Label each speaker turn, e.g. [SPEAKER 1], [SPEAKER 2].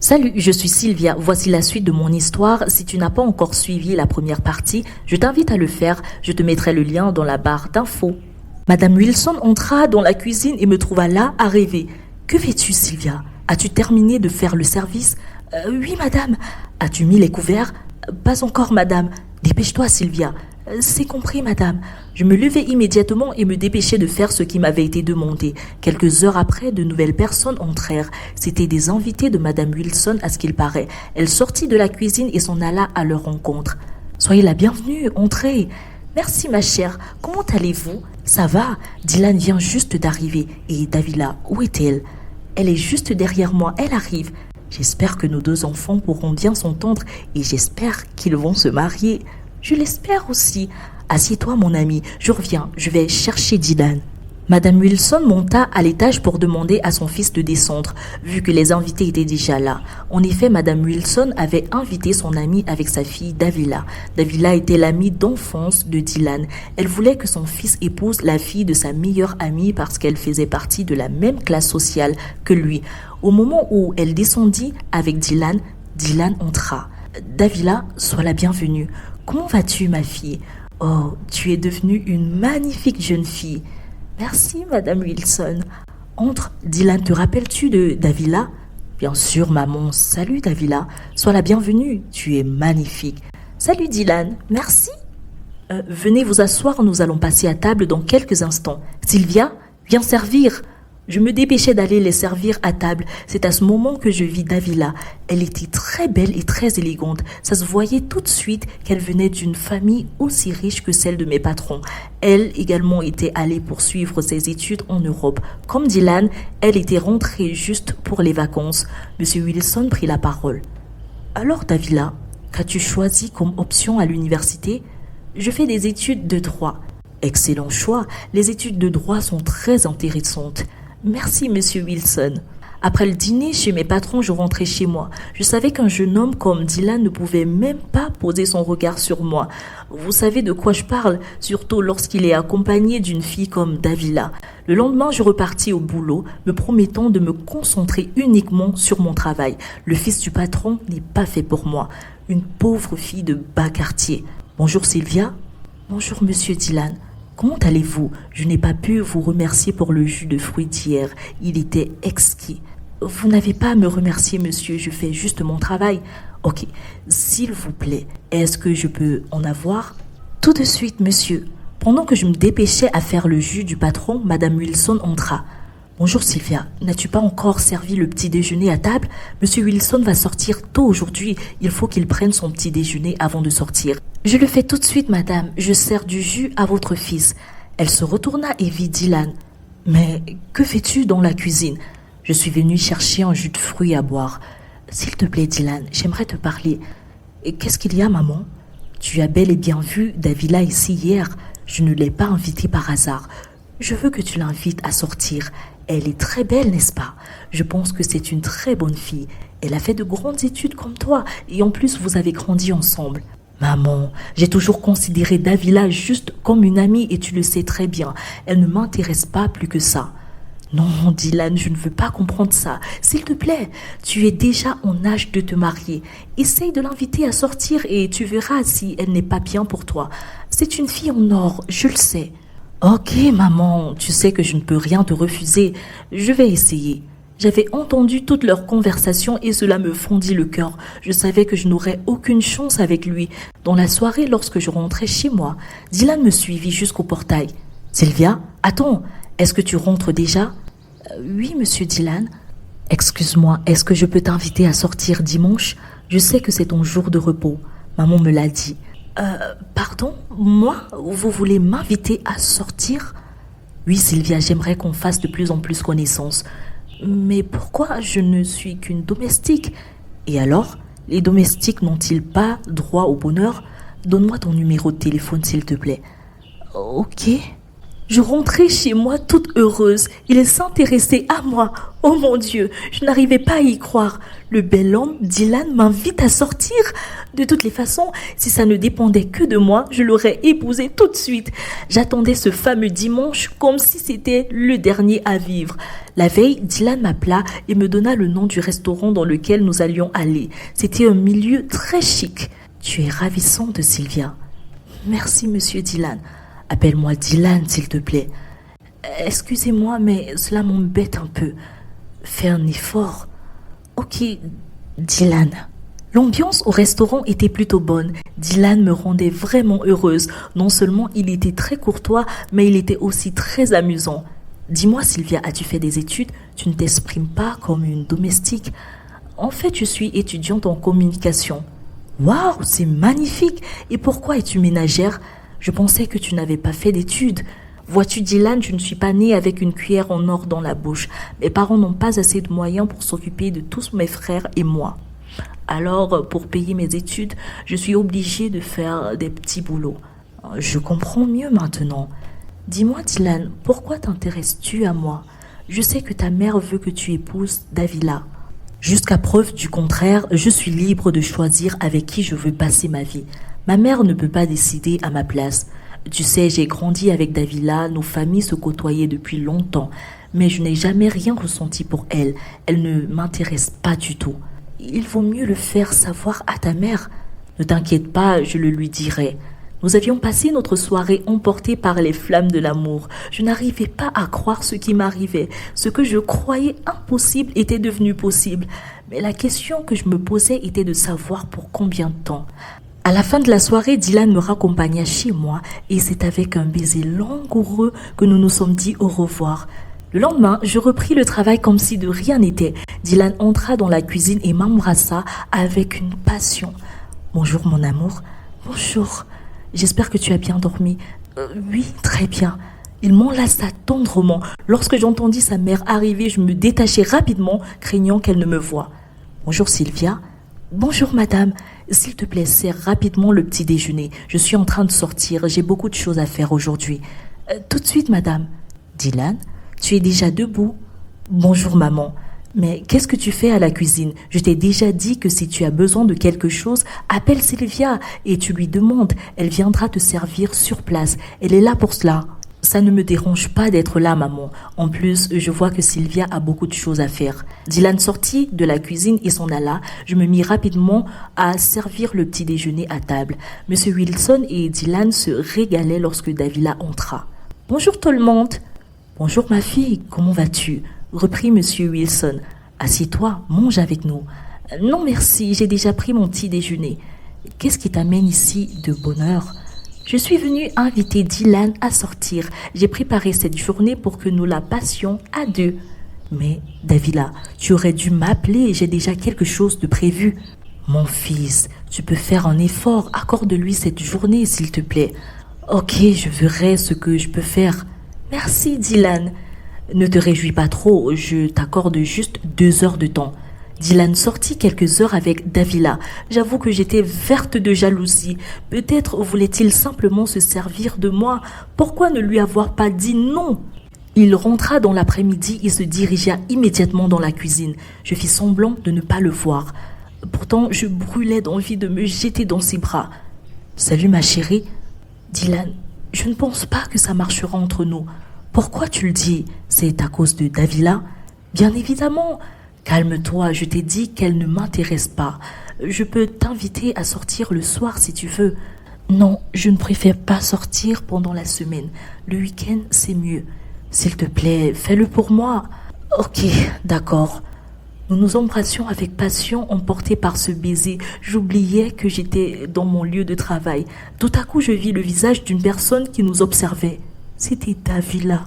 [SPEAKER 1] Salut, je suis Sylvia. Voici la suite de mon histoire. Si tu n'as pas encore suivi la première partie, je t'invite à le faire. Je te mettrai le lien dans la barre d'infos. Madame Wilson entra dans la cuisine et me trouva là à rêver. Que fais-tu, Sylvia? As-tu terminé de faire le service? Oui, madame. As-tu mis les couverts? Pas encore, madame. Dépêche-toi, Sylvia. C'est compris, madame. Je me levai immédiatement et me dépêchai de faire ce qui m'avait été demandé. Quelques heures après, de nouvelles personnes entrèrent. C'étaient des invités de madame Wilson à ce qu'il paraît. Elle sortit de la cuisine et s'en alla à leur rencontre. Soyez la bienvenue, entrez. Merci, ma chère. Comment allez-vous? Ça va. Dylan vient juste d'arriver. Et Davila, où est-elle? Elle est juste derrière moi. Elle arrive. J'espère que nos deux enfants pourront bien s'entendre et j'espère qu'ils vont se marier. Je l'espère aussi. Assieds-toi, mon ami. Je reviens. Je vais chercher Dylan. Madame Wilson monta à l'étage pour demander à son fils de descendre, vu que les invités étaient déjà là. En effet, Madame Wilson avait invité son amie avec sa fille Davila. Davila était l'amie d'enfance de Dylan. Elle voulait que son fils épouse la fille de sa meilleure amie parce qu'elle faisait partie de la même classe sociale que lui. Au moment où elle descendit avec Dylan, Dylan entra. Davila, sois la bienvenue. Comment vas-tu, ma fille? Oh, tu es devenue une magnifique jeune fille. Merci, Madame Wilson. Entre, Dylan, te rappelles-tu de Davila? Bien sûr, maman. Salut, Davila. Sois la bienvenue. Tu es magnifique. Salut, Dylan. Merci. Venez vous asseoir. Nous allons passer à table dans quelques instants. Sylvia, viens servir. Je me dépêchais d'aller les servir à table. C'est à ce moment que je vis Davila. Elle était très belle et très élégante. Ça se voyait tout de suite qu'elle venait d'une famille aussi riche que celle de mes patrons. Elle également était allée poursuivre ses études en Europe. Comme Dylan, elle était rentrée juste pour les vacances. Monsieur Wilson prit la parole. Alors Davila, qu'as-tu choisi comme option à l'université? Je fais des études de droit. Excellent choix. Les études de droit sont très intéressantes. Merci, monsieur Wilson. Après le dîner chez mes patrons, je rentrais chez moi. Je savais qu'un jeune homme comme Dylan ne pouvait même pas poser son regard sur moi. Vous savez de quoi je parle, surtout lorsqu'il est accompagné d'une fille comme Davila. Le lendemain, je repartis au boulot, me promettant de me concentrer uniquement sur mon travail. Le fils du patron n'est pas fait pour moi. Une pauvre fille de bas quartier. Bonjour Sylvia. Bonjour monsieur Dylan. Comment allez-vous? Je n'ai pas pu vous remercier pour le jus de fruits d'hier. Il était exquis. Vous n'avez pas à me remercier, monsieur. Je fais juste mon travail. Ok. S'il vous plaît, est-ce que je peux en avoir? Tout de suite, monsieur. Pendant que je me dépêchais à faire le jus du patron, Madame Wilson entra. Bonjour Sylvia, n'as-tu pas encore servi le petit déjeuner à table? Monsieur Wilson va sortir tôt aujourd'hui. Il faut qu'il prenne son petit déjeuner avant de sortir. Je le fais tout de suite, madame. Je sers du jus à votre fils. Elle se retourna et vit Dylan. Mais que fais-tu dans la cuisine? Je suis venue chercher un jus de fruits à boire. S'il te plaît, Dylan, j'aimerais te parler. Et qu'est-ce qu'il y a, maman? Tu as bel et bien vu Davila ici hier. Je ne l'ai pas invitée par hasard. Je veux que tu l'invites à sortir. Elle est très belle, n'est-ce pas? Je pense que c'est une très bonne fille. Elle a fait de grandes études comme toi et en plus vous avez grandi ensemble. Maman, j'ai toujours considéré Davila juste comme une amie et tu le sais très bien. Elle ne m'intéresse pas plus que ça. Non, Dylan, je ne veux pas comprendre ça. S'il te plaît, tu es déjà en âge de te marier. Essaye de l'inviter à sortir et tu verras si elle n'est pas bien pour toi. C'est une fille en or, je le sais. Ok, maman, tu sais que je ne peux rien te refuser. Je vais essayer. J'avais entendu toute leur conversation et cela me fondit le cœur. Je savais que je n'aurais aucune chance avec lui. Dans la soirée, lorsque je rentrais chez moi, Dylan me suivit jusqu'au portail. Sylvia, attends, est-ce que tu rentres déjà? Oui, monsieur Dylan. Excuse-moi, est-ce que je peux t'inviter à sortir dimanche? Je sais que c'est ton jour de repos. Maman me l'a dit. Pardon, moi? Vous voulez m'inviter à sortir? Oui, Sylvia, j'aimerais qu'on fasse de plus en plus connaissance. Mais pourquoi je ne suis qu'une domestique? Et alors, les domestiques n'ont-ils pas droit au bonheur? Donne-moi ton numéro de téléphone, s'il te plaît. Ok. Je rentrais chez moi toute heureuse. Il s'intéressait à moi. Oh mon Dieu, je n'arrivais pas à y croire. Le bel homme, Dylan, m'invite à sortir. De toutes les façons, si ça ne dépendait que de moi, je l'aurais épousé tout de suite. J'attendais ce fameux dimanche comme si c'était le dernier à vivre. La veille, Dylan m'appela et me donna le nom du restaurant dans lequel nous allions aller. C'était un milieu très chic. Tu es ravissante, Sylvia. Merci, monsieur Dylan. Appelle-moi Dylan, s'il te plaît. Excusez-moi, mais cela m'embête un peu. Fais un effort. Ok, Dylan. L'ambiance au restaurant était plutôt bonne. Dylan me rendait vraiment heureuse. Non seulement il était très courtois, mais il était aussi très amusant. Dis-moi, Sylvia, as-tu fait des études? Tu ne t'exprimes pas comme une domestique. En fait, je suis étudiante en communication. Waouh, c'est magnifique! Et pourquoi es-tu ménagère? Je pensais que tu n'avais pas fait d'études. Vois-tu, Dylan, je ne suis pas née avec une cuillère en or dans la bouche. Mes parents n'ont pas assez de moyens pour s'occuper de tous mes frères et moi. Alors, pour payer mes études, je suis obligée de faire des petits boulots. Je comprends mieux maintenant. Dis-moi, Dylan, pourquoi t'intéresses-tu à moi? Je sais que ta mère veut que tu épouses Davila. Jusqu'à preuve du contraire, je suis libre de choisir avec qui je veux passer ma vie. Ma mère ne peut pas décider à ma place. Tu sais, j'ai grandi avec Davila, nos familles se côtoyaient depuis longtemps, mais je n'ai jamais rien ressenti pour elle. Elle ne m'intéresse pas du tout. Il vaut mieux le faire savoir à ta mère. Ne t'inquiète pas, je le lui dirai. Nous avions passé notre soirée emportés par les flammes de l'amour. Je n'arrivais pas à croire ce qui m'arrivait. Ce que je croyais impossible était devenu possible. Mais la question que je me posais était de savoir pour combien de temps. À la fin de la soirée, Dylan me raccompagna chez moi et c'est avec un baiser langoureux que nous nous sommes dit au revoir. Le lendemain, je repris le travail comme si de rien n'était. Dylan entra dans la cuisine et m'embrassa avec une passion. « Bonjour mon amour. »« Bonjour. J'espère que tu as bien dormi. »« Oui, très bien. » Il m'enlaça tendrement. Lorsque j'entendis sa mère arriver, je me détachai rapidement, craignant qu'elle ne me voie. « Bonjour Sylvia. »« Bonjour madame. S'il te plaît, sers rapidement le petit déjeuner. Je suis en train de sortir. J'ai beaucoup de choses à faire aujourd'hui. »« Tout de suite madame. »« Dylan, tu es déjà debout. »« Bonjour maman. Mais qu'est-ce que tu fais à la cuisine? Je t'ai déjà dit que si tu as besoin de quelque chose, appelle Sylvia et tu lui demandes. Elle viendra te servir sur place. Elle est là pour cela. » Ça ne me dérange pas d'être là, maman. En plus, je vois que Sylvia a beaucoup de choses à faire. Dylan sortit de la cuisine et s'en alla. Je me mis rapidement à servir le petit déjeuner à table. Monsieur Wilson et Dylan se régalaient lorsque Davila entra. « Bonjour tout le monde. »« Bonjour ma fille, comment vas-tu ?» reprit Monsieur Wilson. « Assieds-toi, mange avec nous. »« Non merci, j'ai déjà pris mon petit déjeuner. »« Qu'est-ce qui t'amène ici de bonne heure ?» Je suis venue inviter Dylan à sortir. J'ai préparé cette journée pour que nous la passions à deux. Mais, Davila, tu aurais dû m'appeler, j'ai déjà quelque chose de prévu. Mon fils, tu peux faire un effort, accorde-lui cette journée, s'il te plaît. Ok, je verrai ce que je peux faire. Merci, Dylan. Ne te réjouis pas trop, je t'accorde juste 2 heures de temps. Dylan sortit quelques heures avec Davila. J'avoue que j'étais verte de jalousie. Peut-être voulait-il simplement se servir de moi. Pourquoi ne lui avoir pas dit non? Il rentra dans l'après-midi et se dirigea immédiatement dans la cuisine. Je fis semblant de ne pas le voir. Pourtant, je brûlais d'envie de me jeter dans ses bras. « Salut ma chérie. »« Dylan, je ne pense pas que ça marchera entre nous. Pourquoi tu le dis? C'est à cause de Davila? »« Bien évidemment. » Calme-toi, je t'ai dit qu'elle ne m'intéresse pas. Je peux t'inviter à sortir le soir si tu veux. Non, je ne préfère pas sortir pendant la semaine. Le week-end, c'est mieux. S'il te plaît, fais-le pour moi. Ok, d'accord. Nous nous embrassions avec passion, emportés par ce baiser. J'oubliais que j'étais dans mon lieu de travail. Tout à coup, je vis le visage d'une personne qui nous observait. C'était Davila.